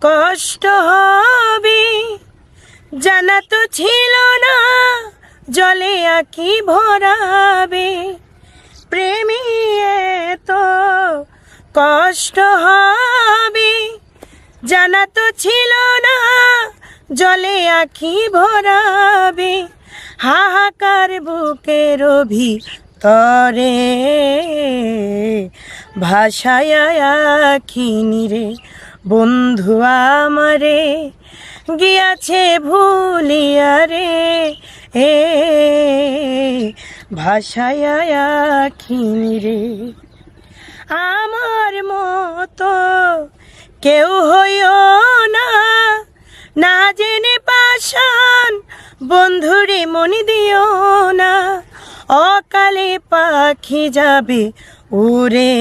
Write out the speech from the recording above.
কষ্ট হবে জানা তো ছিল না, জলে আঁকি ভরাবে। প্রেমী এত কষ্ট হবে জানা তো ছিল না, জলে আঁকি ভরাবে। হাহাকার বুকের ভিতরে ভাষায় আঁখিনি রে বন্ধু আমারে, গিয়াছে ভুলিয়া রে ভাষায় আঁখিনি রে। আমার মতো কেউ হইও না, না জেনে পাষাণ বন্ধুরে মনি দিও না। অকালে পাখি যাবে উড়ে